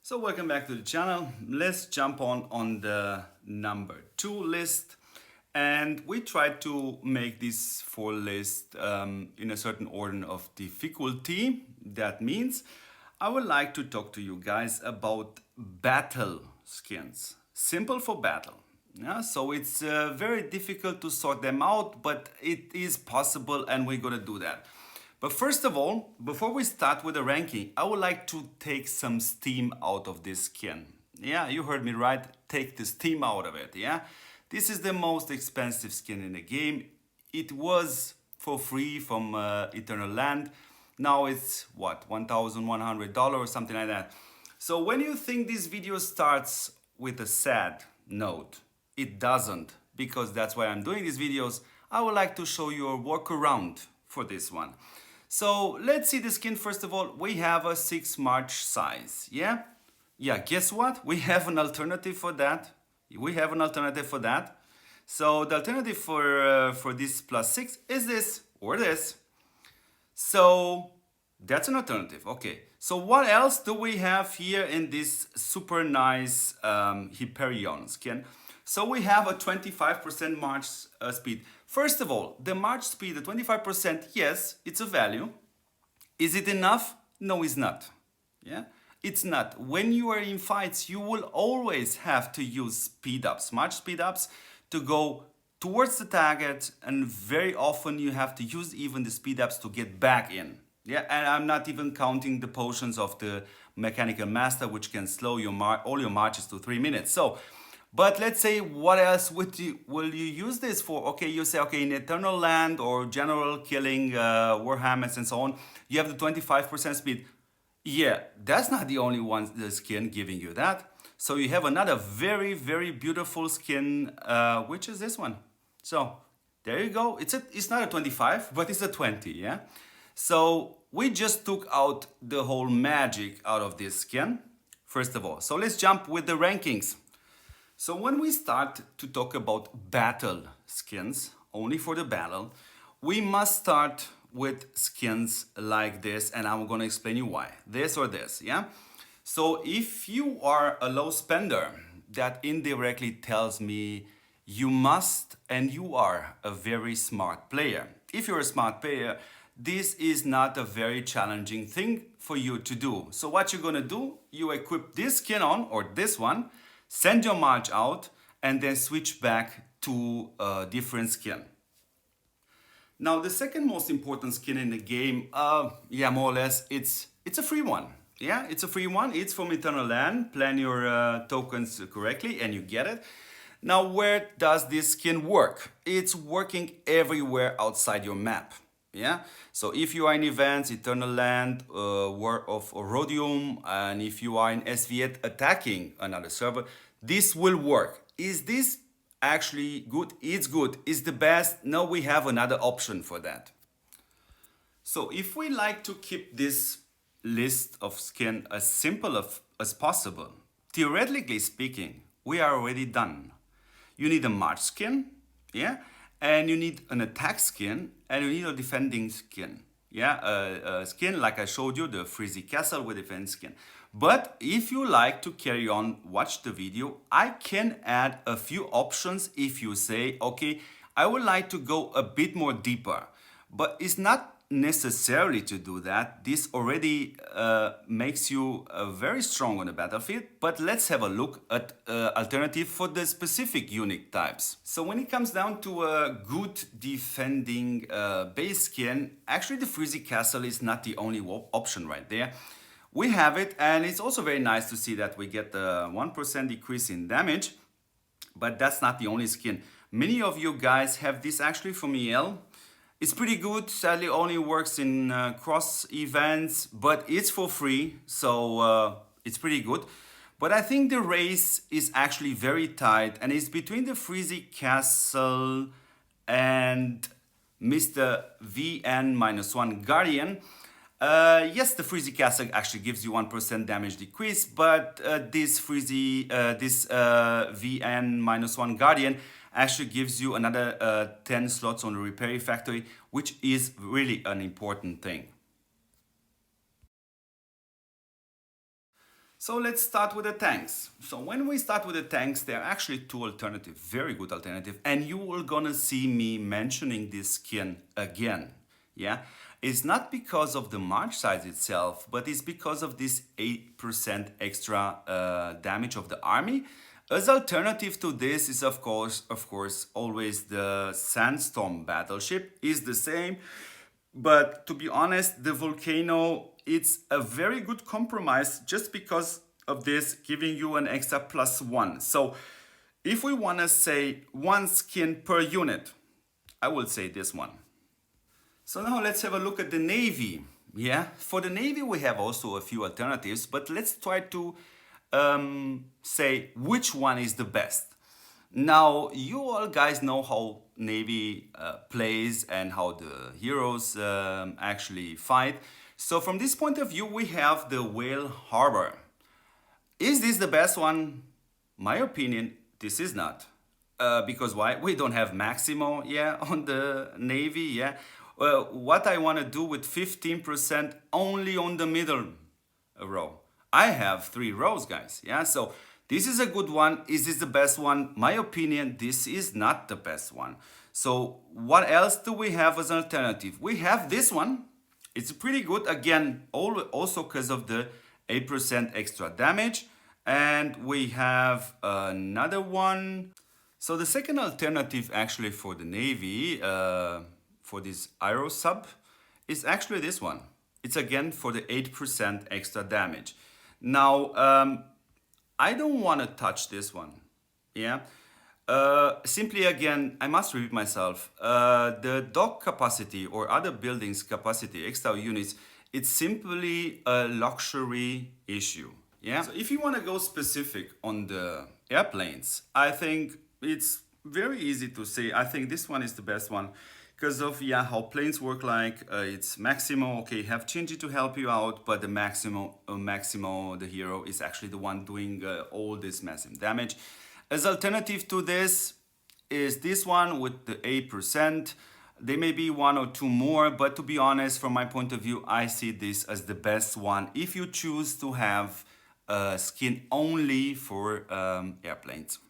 So welcome back to the channel. Let's jump on the number 2 list, and we try to make this 4 list in a certain order of difficulty. That means I would like to talk to you guys about battle skins. Simple for battle. Yeah, so it's very difficult to sort them out, but it is possible, and we're gonna do that. But first of all, before we start with the ranking, I would like to take some steam out of this skin. Yeah, you heard me right. Take the steam out of it. Yeah, this is the most expensive skin in the game. It was for free from Eternal Land. Now it's what, $1,100 or something like that. So when you think this video starts with a sad note, it doesn't, because that's why I'm doing these videos. I would like to show you a workaround for this one. So let's see the skin. First of all, we have a 6 March size. Yeah, guess what? We have an alternative for that. So the alternative for this +6 is this or this. So that's an alternative. Okay, so what else do we have here in this super nice Hyperion skin? So we have a 25% march speed. First of all, the march speed, the 25%, yes, it's a value. Is it enough? No, it's not. Yeah, it's not. When you are in fights, you will always have to use speed ups, march speed ups, to go towards the target, and very often you have to use even the speed ups to get back in. Yeah, and I'm not even counting the potions of the mechanical master, which can slow your all your marches to 3 minutes. So, but let's say, what else will you use this for? Okay, you say, okay, in Eternal Land or general killing, Warhammers and so on, you have the 25% speed. Yeah, that's not the only one, the skin giving you that. So you have another very, very beautiful skin, which is this one. So there you go. It's not a 25, but it's a 20, yeah? So we just took out the whole magic out of this skin, first of all. So let's jump with the rankings. So when we start to talk about battle skins, only for the battle, we must start with skins like this, and I'm gonna explain you why. This or this, yeah? So if you are a low spender, that indirectly tells me you must and you are a very smart player. If you're a smart player, this is not a very challenging thing for you to do. So what you're gonna do, you equip this skin on, or this one, send your march out, and then switch back to a different skin. Now, the second most important skin in the game, yeah, more or less, it's a free one. Yeah, it's a free one. It's from Eternal Land. Plan your tokens correctly and you get it. Now, where does this skin work? It's working everywhere outside your map. Yeah, so if you are in events, Eternal Land, War of Rhodium, and if you are in SV8 attacking another server, this will work. Is this actually good? It's good. It's the best. No, we have another option for that. So if we like to keep this list of skin as simple as possible, theoretically speaking, we are already done. You need a march skin, yeah, and you need an attack skin, and you need a defending skin. Yeah, a skin like I showed you, the Frizzy Castle with defense skin. But if you like to carry on, watch the video, I can add a few options if you say, okay, I would like to go a bit more deeper. But it's not necessarily to do that. This already makes you very strong on the battlefield, but let's have a look at alternative for the specific unique types. So when it comes down to a good defending base skin, actually the Frizzy Castle is not the only option right there. We have it, and it's also very nice to see that we get the 1% decrease in damage, but that's not the only skin. Many of you guys have this actually from EL. It's pretty good. Sadly, only works in cross events, but it's for free, so it's pretty good. But I think the race is actually very tight, and it's between the Frizzy Castle and Mr. VN-1 Guardian. Yes, the Frizzy Castle actually gives you 1% damage decrease, but this VN-1 Guardian actually gives you another 10 slots on the repair factory, which is really an important thing. So let's start with the tanks. So when we start with the tanks, there are actually two alternatives, very good alternative, and you are gonna see me mentioning this skin again. Yeah, it's not because of the march size itself, but it's because of this 8% extra damage of the army. As alternative to this is of course, always the Sandstorm battleship is the same. But to be honest, the Volcano, it's a very good compromise just because of this giving you an extra +1. So if we want to say one skin per unit, I will say this one. So now let's have a look at the Navy. Yeah, for the Navy we have also a few alternatives, but let's try to say which one is the best. Now, you all guys know how Navy plays and how the heroes actually fight. So from this point of view, we have the Whale Harbor. Is this the best one? My opinion, this is not. Because why? We don't have Maximo, yeah, on the Navy, yeah. What I want to do with 15% only on the middle row. I have 3 rows, guys, yeah. So this is a good one. Is this the best one? My opinion, this is not the best one. So what else do we have as an alternative? We have this one. It's pretty good. Again, also because of the 8% extra damage. And we have another one. So the second alternative actually for the Navy, for this Aero sub, is actually this one. It's again for the 8% extra damage. Now, I don't want to touch this one, yeah? Simply again, I must repeat myself, the dock capacity or other buildings capacity, extra units, it's simply a luxury issue, yeah? So if you want to go specific on the airplanes, I think it's very easy to say, I think this one is the best one. Because of how planes work like, it's Maximo, okay, have Shinji to help you out, but the Maximo, the hero, is actually the one doing all this massive damage. As alternative to this is this one with the 8%. There may be 1 or 2 more, but to be honest, from my point of view, I see this as the best one if you choose to have skin only for airplanes.